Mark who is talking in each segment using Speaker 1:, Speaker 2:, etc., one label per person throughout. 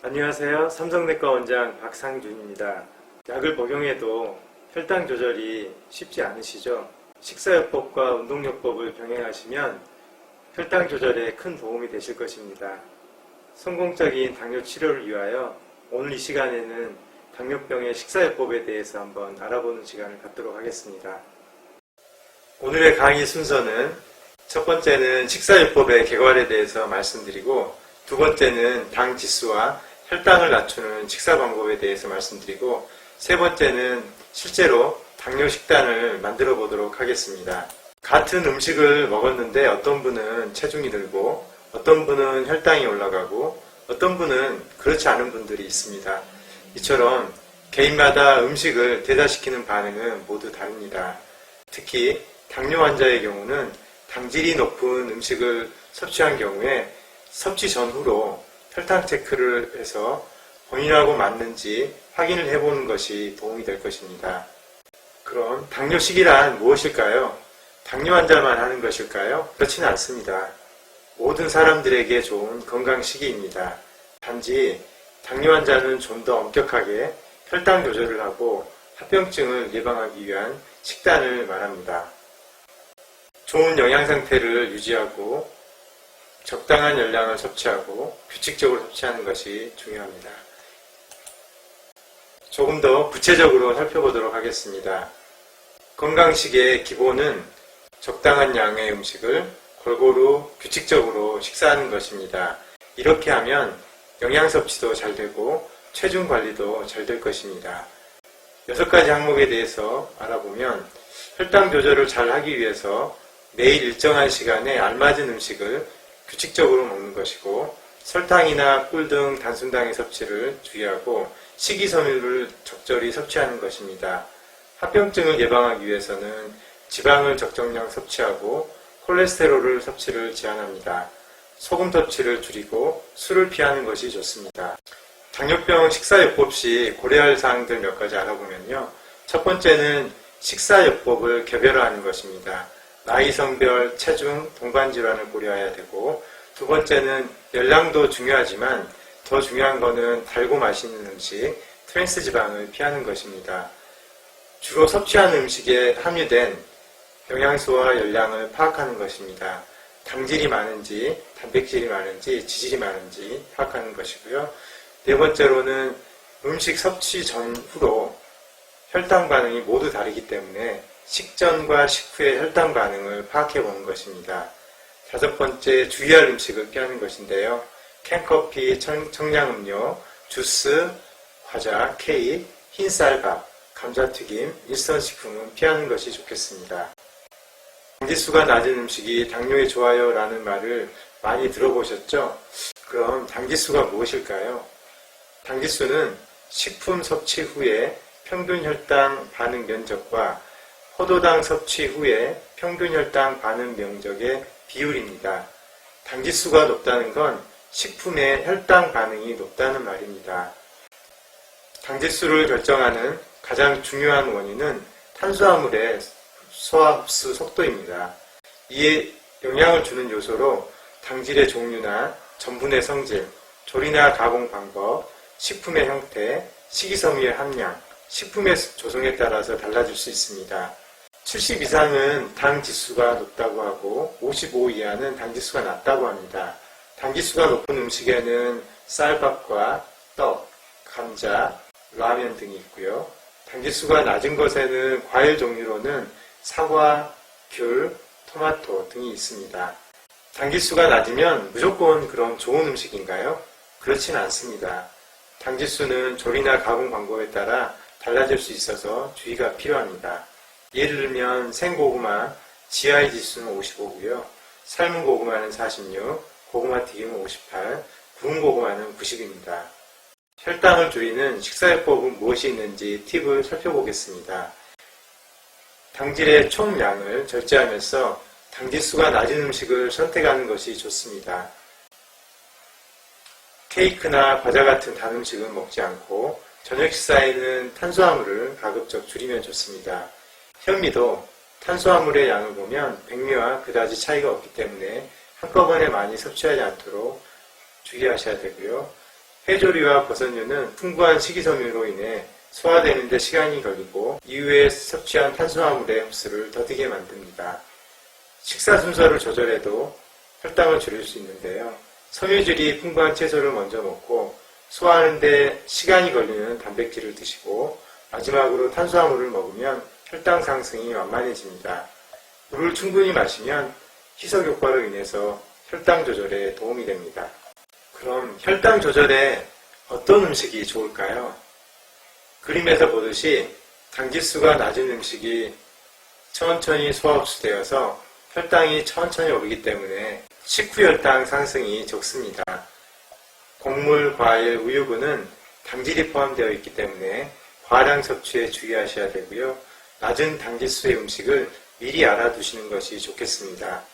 Speaker 1: 안녕하세요. 삼성내과 원장 박상준입니다. 약을 복용해도 혈당 조절이 쉽지 않으시죠? 식사요법과 운동요법을 병행하시면 혈당 조절에 큰 도움이 되실 것입니다. 성공적인 당뇨 치료를 위하여 오늘 이 시간에는 당뇨병의 식사요법에 대해서 한번 알아보는 시간을 갖도록 하겠습니다. 오늘의 강의 순서는 첫 번째는 식사요법의 개괄에 대해서 말씀드리고, 두 번째는 당 지수와 혈당을 낮추는 식사 방법에 대해서 말씀드리고, 세 번째는 실제로 당뇨 식단을 만들어 보도록 하겠습니다. 같은 음식을 먹었는데 어떤 분은 체중이 늘고 어떤 분은 혈당이 올라가고 어떤 분은 그렇지 않은 분들이 있습니다. 이처럼 개인마다 음식을 대사시키는 반응은 모두 다릅니다. 특히 당뇨 환자의 경우는 당질이 높은 음식을 섭취한 경우에 섭취 전후로 혈당 체크를 해서 본인하고 맞는지 확인을 해보는 것이 도움이 될 것입니다. 그럼 당뇨식이란 무엇일까요? 당뇨 환자만 하는 것일까요? 그렇지는 않습니다. 모든 사람들에게 좋은 건강식이입니다. 단지 당뇨 환자는 좀 더 엄격하게 혈당 조절을 하고 합병증을 예방하기 위한 식단을 말합니다. 좋은 영양 상태를 유지하고 적당한 열량을 섭취하고 규칙적으로 섭취하는 것이 중요합니다. 조금 더 구체적으로 살펴보도록 하겠습니다. 건강식의 기본은 적당한 양의 음식을 골고루 규칙적으로 식사하는 것입니다. 이렇게 하면 영양 섭취도 잘 되고 체중 관리도 잘 될 것입니다. 6가지 항목에 대해서 알아보면, 혈당 조절을 잘 하기 위해서 매일 일정한 시간에 알맞은 음식을 규칙적으로 먹는 것이고, 설탕이나 꿀 등 단순당의 섭취를 주의하고 식이섬유를 적절히 섭취하는 것입니다. 합병증을 예방하기 위해서는 지방을 적정량 섭취하고 콜레스테롤을 섭취를 제한합니다. 소금 섭취를 줄이고 술을 피하는 것이 좋습니다. 당뇨병 식사요법 시 고려할 사항들 몇 가지 알아보면요. 첫 번째는 식사요법을 개별화하는 것입니다. 나이, 성별, 체중, 동반질환을 고려해야 되고, 두 번째는 열량도 중요하지만 더 중요한 것은 달고 맛있는 음식, 트랜스 지방을 피하는 것입니다. 주로 섭취하는 음식에 함유된 영양소와 열량을 파악하는 것입니다. 당질이 많은지, 단백질이 많은지, 지질이 많은지 파악하는 것이고요. 네 번째로는 음식 섭취 전후로 혈당 반응이 모두 다르기 때문에 식전과 식후의 혈당 반응을 파악해 보는 것입니다. 다섯 번째, 주의할 음식을 피하는 것인데요. 캔커피, 청량음료, 주스, 과자, 케이크, 흰쌀밥, 감자튀김, 일선식품은 피하는 것이 좋겠습니다. 당지수가 낮은 음식이 당뇨에 좋아요 라는 말을 많이 들어보셨죠? 그럼 당지수가 무엇일까요? 당지수는 식품 섭취 후에 평균 혈당 반응 면적과 포도당 섭취 후에 평균 혈당 반응 면적의 비율입니다. 당지수가 높다는 건 식품의 혈당 반응이 높다는 말입니다. 당지수를 결정하는 가장 중요한 원인은 탄수화물의 소화 흡수 속도입니다. 이에 영향을 주는 요소로 당질의 종류나 전분의 성질, 조리나 가공 방법, 식품의 형태, 식이섬유의 함량, 식품의 조성에 따라서 달라질 수 있습니다. 70 이상은 당지수가 높다고 하고 55 이하는 당지수가 낮다고 합니다. 당지수가 높은 음식에는 쌀밥과 떡, 감자, 라면 등이 있고요. 당지수가 낮은 것에는 과일 종류로는 사과, 귤, 토마토 등이 있습니다. 당지수가 낮으면 무조건 그런 좋은 음식인가요? 그렇진 않습니다. 당지수는 조리나 가공 방법에 따라 달라질 수 있어서 주의가 필요합니다. 예를 들면 생고구마, GI 지수는 55고요. 삶은 고구마는 46, 고구마 튀김은 58, 구운 고구마는 90입니다. 혈당을 줄이는 식사요법은 무엇이 있는지 팁을 살펴보겠습니다. 당질의 총량을 절제하면서 당지수가 낮은 음식을 선택하는 것이 좋습니다. 케이크나 과자 같은 단 음식은 먹지 않고 저녁 식사에는 탄수화물을 가급적 줄이면 좋습니다. 현미도 탄수화물의 양을 보면 백미와 그다지 차이가 없기 때문에 한꺼번에 많이 섭취하지 않도록 주의하셔야 되고요. 해조류와 버섯류는 풍부한 식이섬유로 인해 소화되는 데 시간이 걸리고 이후에 섭취한 탄수화물의 흡수를 더디게 만듭니다. 식사 순서를 조절해도 혈당을 줄일 수 있는데요. 섬유질이 풍부한 채소를 먼저 먹고 소화하는 데 시간이 걸리는 단백질을 드시고 마지막으로 탄수화물을 먹으면 혈당 상승이 완만해집니다. 물을 충분히 마시면 희석 효과로 인해서 혈당 조절에 도움이 됩니다. 그럼 혈당 조절에 어떤 음식이 좋을까요? 그림에서 보듯이 당지수가 낮은 음식이 천천히 소화 흡수되어서 혈당이 천천히 오르기 때문에 식후 혈당 상승이 적습니다. 곡물, 과일, 우유분은 당질이 포함되어 있기 때문에 과량 섭취에 주의하셔야 되고요. 낮은 당지수의 음식을 미리 알아두시는 것이 좋겠습니다.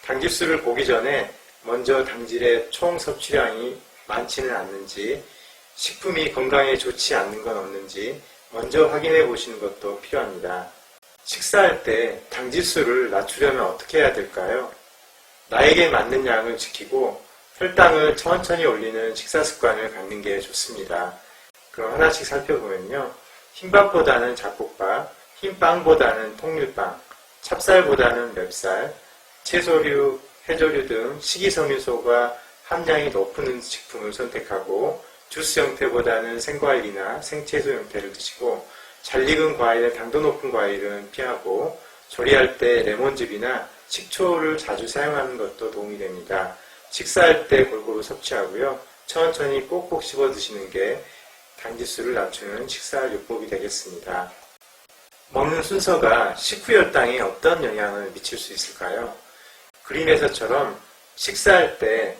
Speaker 1: 당지수를 보기 전에 먼저 당질의 총 섭취량이 많지는 않는지, 식품이 건강에 좋지 않는 건 없는지 먼저 확인해 보시는 것도 필요합니다. 식사할 때 당지수를 낮추려면 어떻게 해야 될까요? 나에게 맞는 양을 지키고 혈당을 천천히 올리는 식사 습관을 갖는 게 좋습니다. 그럼 하나씩 살펴보면요. 흰밥보다는 잡곡밥, 흰빵보다는 통밀빵, 찹쌀보다는 맵쌀, 채소류, 해조류 등 식이섬유소가 함량이 높은 식품을 선택하고 주스 형태보다는 생과일이나 생채소 형태를 드시고 잘 익은 과일, 당도 높은 과일은 피하고 조리할 때 레몬즙이나 식초를 자주 사용하는 것도 도움이 됩니다. 식사할 때 골고루 섭취하고요. 천천히 꼭꼭 씹어 드시는 게 당지수를 낮추는 식사 요법이 되겠습니다. 먹는 순서가 식후 혈당에 어떤 영향을 미칠 수 있을까요? 그림에서처럼 식사할 때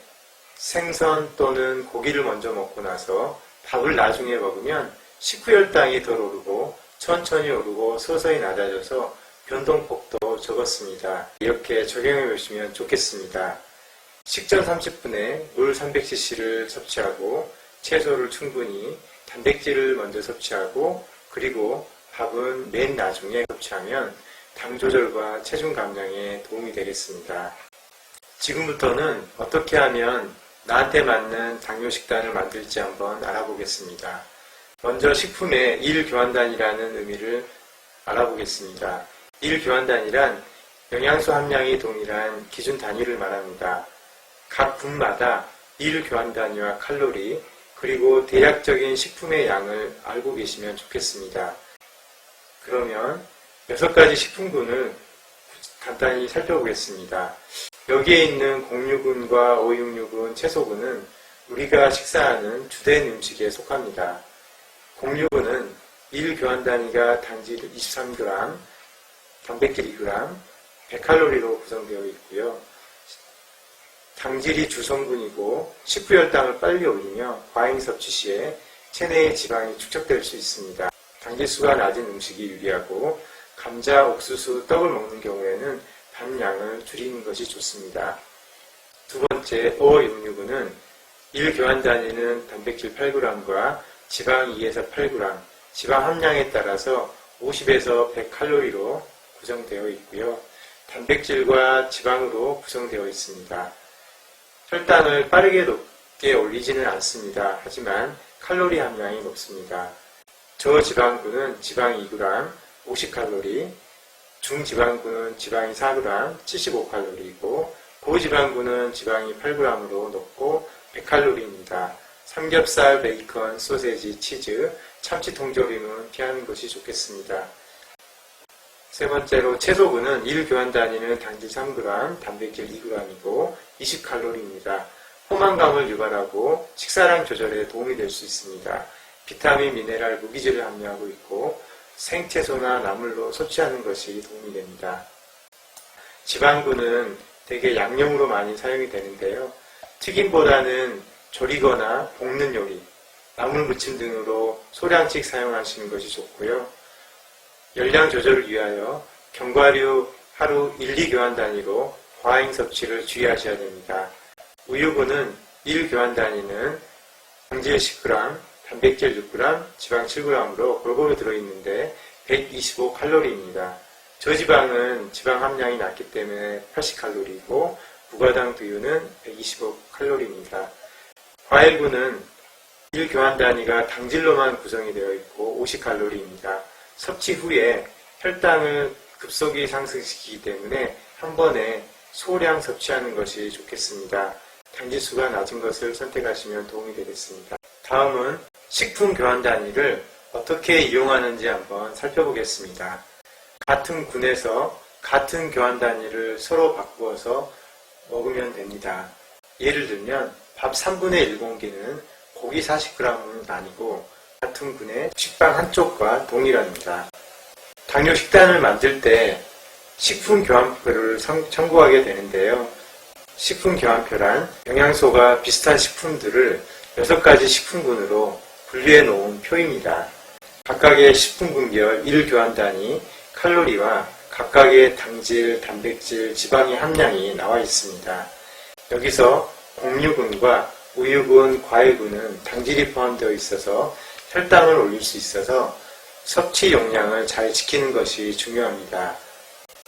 Speaker 1: 생선 또는 고기를 먼저 먹고 나서 밥을 나중에 먹으면 식후 혈당이 덜 오르고 천천히 오르고 서서히 낮아져서 변동폭도 적었습니다. 이렇게 적용해 보시면 좋겠습니다. 식전 30분에 물 300cc를 섭취하고 채소를 충분히 단백질을 먼저 섭취하고 그리고 밥은 맨 나중에 섭취하면 당 조절과 체중 감량에 도움이 되겠습니다. 지금부터는 어떻게 하면 나한테 맞는 당뇨 식단을 만들지 한번 알아보겠습니다. 먼저 식품의 일교환단이라는 의미를 알아보겠습니다. 일교환단이란 영양소 함량이 동일한 기준 단위를 말합니다. 각 분마다 일교환단위와 칼로리 그리고 대략적인 식품의 양을 알고 계시면 좋겠습니다. 그러면 6가지 식품군을 간단히 살펴보겠습니다. 여기에 있는 곡류군과 오육류군, 채소군은 우리가 식사하는 주된 음식에 속합니다. 곡류군은 일교환 단위가 당질 23g, 단백질 2g, 100칼로리로 구성되어 있고요. 당질이 주성분이고 식후 혈당을 빨리 올리며 과잉 섭취 시에 체내에 지방이 축적될 수 있습니다. 당질수가 낮은 음식이 유리하고 감자, 옥수수, 떡을 먹는 경우에는 함량을 줄이는 것이 좋습니다. 두 번째, 어육류군은 일교환 단위는 단백질 8g과 지방 2에서 8g, 지방 함량에 따라서 50에서 100칼로리로 구성되어 있고요. 단백질과 지방으로 구성되어 있습니다. 혈당을 빠르게 높게 올리지는 않습니다. 하지만 칼로리 함량이 높습니다. 저지방군은 지방 2g, 50칼로리, 중지방군은 지방이 4g, 75칼로리이고 고지방군은 지방이 8g으로 높고 100칼로리입니다. 삼겹살, 베이컨, 소세지, 치즈, 참치 통조림은 피하는 것이 좋겠습니다. 세 번째로 채소군은 일교환 단위는 당질 3g, 단백질 2g이고 20칼로리입니다. 포만감을 유발하고 식사량 조절에 도움이 될 수 있습니다. 비타민, 미네랄, 무기질을 함유하고 있고 생채소나 나물로 섭취하는 것이 도움이 됩니다. 지방군은 대개 양념으로 많이 사용이 되는데요. 튀김보다는 조리거나 볶는 요리, 나물 무침 등으로 소량씩 사용하시는 것이 좋고요. 열량 조절을 위하여 견과류, 하루 1, 2교환 단위로 과잉 섭취를 주의하셔야 됩니다. 우유분은 1교환 단위는 당질 10g, 단백질 6g, 지방 7g으로 골고루 들어있는데 125칼로리입니다. 저지방은 지방 함량이 낮기 때문에 80칼로리이고 무가당 두유는 125칼로리입니다. 과일분은 1교환 단위가 당질로만 구성이 되어 있고 50칼로리입니다. 섭취 후에 혈당을 급속히 상승시키기 때문에 한 번에 소량 섭취하는 것이 좋겠습니다. 당지수가 낮은 것을 선택하시면 도움이 되겠습니다. 다음은 식품 교환 단위를 어떻게 이용하는지 한번 살펴보겠습니다. 같은 군에서 같은 교환 단위를 서로 바꾸어서 먹으면 됩니다. 예를 들면 밥 3분의 1공기는 고기 40g은 아니고 같은 군의 식빵 한쪽과 동일합니다. 당뇨 식단을 만들 때 식품 교환표를 참고하게 되는데요. 식품 교환표란 영양소가 비슷한 식품들을 6가지 식품군으로 분류해 놓은 표입니다. 각각의 식품군별 1교환 단위 칼로리와 각각의 당질, 단백질, 지방의 함량이 나와 있습니다. 여기서 곡류군과 우유군, 과일군은 당질이 포함되어 있어서 혈당을 올릴 수 있어서 섭취 용량을 잘 지키는 것이 중요합니다.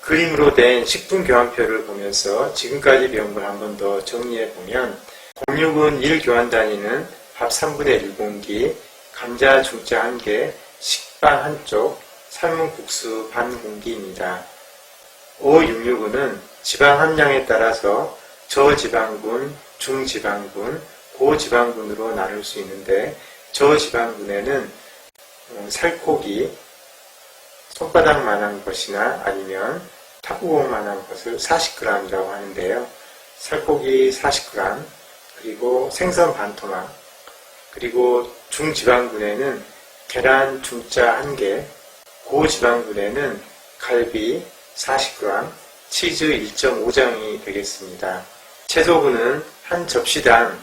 Speaker 1: 그림으로 된 식품 교환표를 보면서 지금까지 배운 걸 한 번 더 정리해 보면 곡류군 1교환 단위는 밥 3분의 1공기, 감자 중짜 1개, 식빵 1쪽, 삶은 국수 반 공기입니다. 566군은 지방 함량에 따라서 저지방군, 중지방군, 고지방군으로 나눌 수 있는데 저지방군에는 살코기, 손바닥만한 것이나 아니면 탁구공만한 것을 40g이라고 하는데요. 살코기 40g, 그리고 생선 반토막, 그리고 중지방군에는 계란 중짜 1개, 고지방군에는 갈비 40g, 치즈 1.5장이 되겠습니다. 채소군은 한 접시당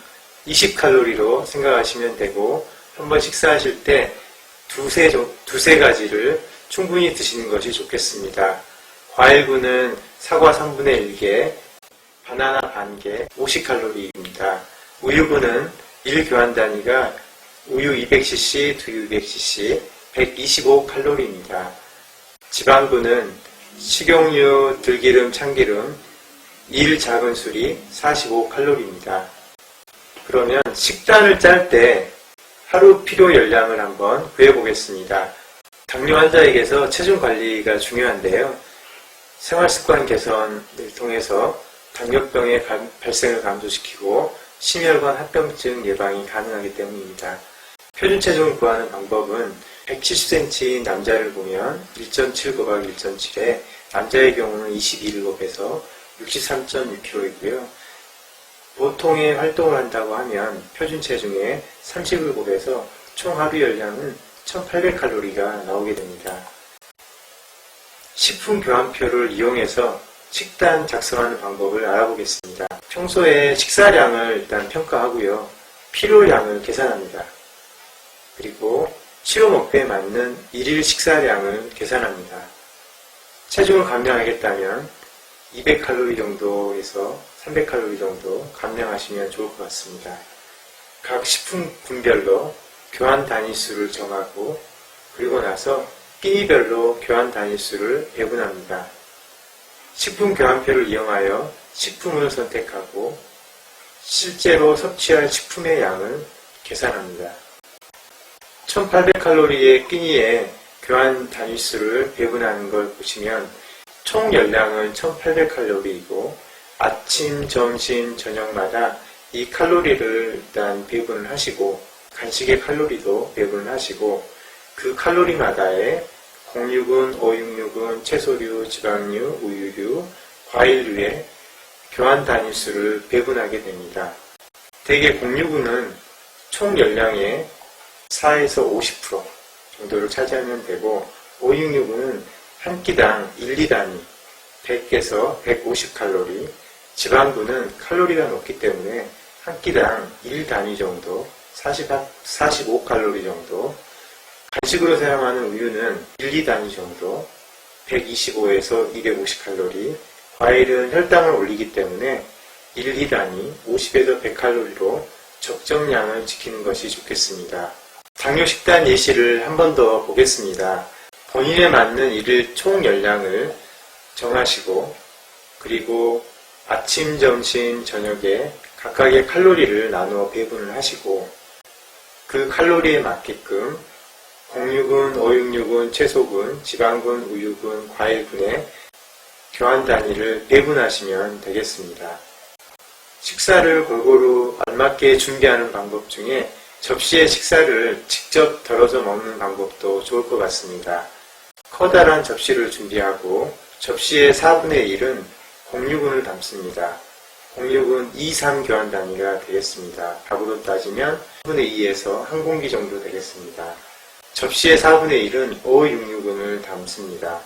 Speaker 1: 20칼로리로 생각하시면 되고 한번 식사하실 때 두세 가지를 충분히 드시는 것이 좋겠습니다. 과일군은 사과 3분의 1개, 바나나 반개, 50칼로리입니다. 우유군은 1교환 단위가 우유 200cc, 두유 200cc, 125칼로리입니다. 지방군은 식용유, 들기름, 참기름, 1 작은 술이 45칼로리입니다. 그러면 식단을 짤 때 하루 필요 열량을 한번 구해보겠습니다. 당뇨 환자에게서 체중 관리가 중요한데요. 생활습관 개선을 통해서 당뇨병의 발생을 감소시키고 심혈관 합병증 예방이 가능하기 때문입니다. 표준 체중을 구하는 방법은 170cm 남자를 보면 1.7 곱하기 1.7에 남자의 경우는 22곱에서 63.6kg이고요. 보통의 활동을 한다고 하면 표준 체중의 30곱에서 총 하루 열량은 1800칼로리가 나오게 됩니다. 식품 교환표를 이용해서 식단 작성하는 방법을 알아보겠습니다. 평소에 식사량을 일단 평가하고요. 필요량을 계산합니다. 그리고 치료 목표에 맞는 일일 식사량을 계산합니다. 체중을 감량하겠다면 200칼로리 정도에서 300칼로리 정도 감량하시면 좋을 것 같습니다. 각 식품군별로 교환 단위수를 정하고 그리고 나서 끼니별로 교환 단위수를 배분합니다. 식품 교환표를 이용하여 식품을 선택하고 실제로 섭취할 식품의 양을 계산합니다. 1800칼로리의 끼니에 교환 단위수를 배분하는 걸 보시면 총 열량은 1800칼로리이고 아침, 점심, 저녁마다 이 칼로리를 일단 배분을 하시고 간식의 칼로리도 배분을 하시고 그 칼로리마다의 곡류군, 오육류군, 채소류, 지방류, 우유류, 과일류의 교환 단위수를 배분하게 됩니다. 대개 곡류군은 총 열량의 4에서 50% 정도를 차지하면 되고 오육류군은 한 끼당 1, 2단위 100에서 150칼로리, 지방군은 칼로리가 높기 때문에 한 끼당 1단위 정도 45칼로리 정도, 간식으로 사용하는 우유는 1, 2단위 정도, 125에서 250칼로리, 과일은 혈당을 올리기 때문에 1, 2단위 50에서 100칼로리로 적정량을 지키는 것이 좋겠습니다. 당뇨 식단 예시를 한 번 더 보겠습니다. 본인에 맞는 일일 총 열량을 정하시고 그리고 아침, 점심, 저녁에 각각의 칼로리를 나누어 배분을 하시고 그 칼로리에 맞게끔 공유분, 오육류분, 채소분, 지방분, 우유분, 과일분의 교환 단위를 배분하시면 되겠습니다. 식사를 골고루 알맞게 준비하는 방법 중에 접시에 식사를 직접 덜어서 먹는 방법도 좋을 것 같습니다. 커다란 접시를 준비하고 접시의 4분의 1은 공유분을 담습니다. 공유분 2, 3 교환 단위가 되겠습니다. 밥으로 따지면 4분의 2에서 한 공기 정도 되겠습니다. 접시의 4분의 1은 566분을 담습니다.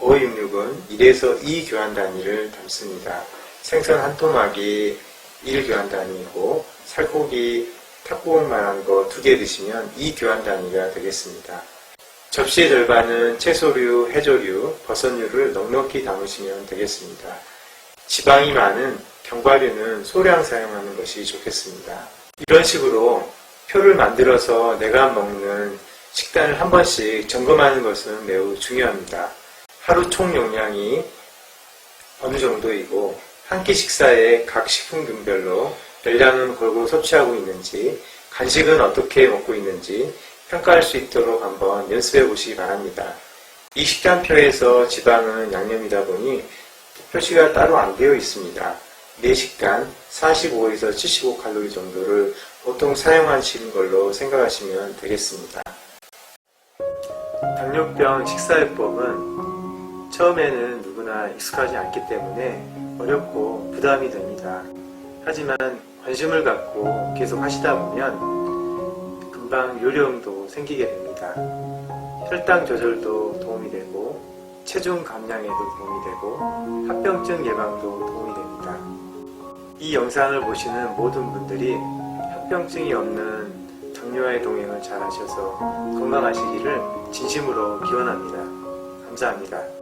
Speaker 1: 566은 1에서 2 교환 단위를 담습니다. 생선 한 토막이 1 교환 단위이고 살코기 탁구공만한 거 2개 드시면 2 교환 단위가 되겠습니다. 접시의 절반은 채소류, 해조류, 버섯류를 넉넉히 담으시면 되겠습니다. 지방이 많은 견과류는 소량 사용하는 것이 좋겠습니다. 이런 식으로 표를 만들어서 내가 먹는 식단을 한 번씩 점검하는 것은 매우 중요합니다. 하루 총 용량이 어느 정도이고 한 끼 식사에 각 식품군별로 열량은 골고루 섭취하고 있는지 간식은 어떻게 먹고 있는지 평가할 수 있도록 한번 연습해 보시기 바랍니다. 이 식단표에서 지방은 양념이다 보니 표시가 따로 안 되어 있습니다. 매 식단 45에서 75칼로리 정도를 보통 사용하시는 걸로 생각하시면 되겠습니다. 당뇨병 식사요법은 처음에는 누구나 익숙하지 않기 때문에 어렵고 부담이 됩니다. 하지만 관심을 갖고 계속 하시다 보면 금방 요령도 생기게 됩니다. 혈당 조절도 도움이 되고 체중 감량에도 도움이 되고 합병증 예방도 도움이 됩니다. 이 영상을 보시는 모든 분들이 합병증이 없는 당뇨와의 동행을 잘 하셔서 건강하시기를 진심으로 기원합니다. 감사합니다.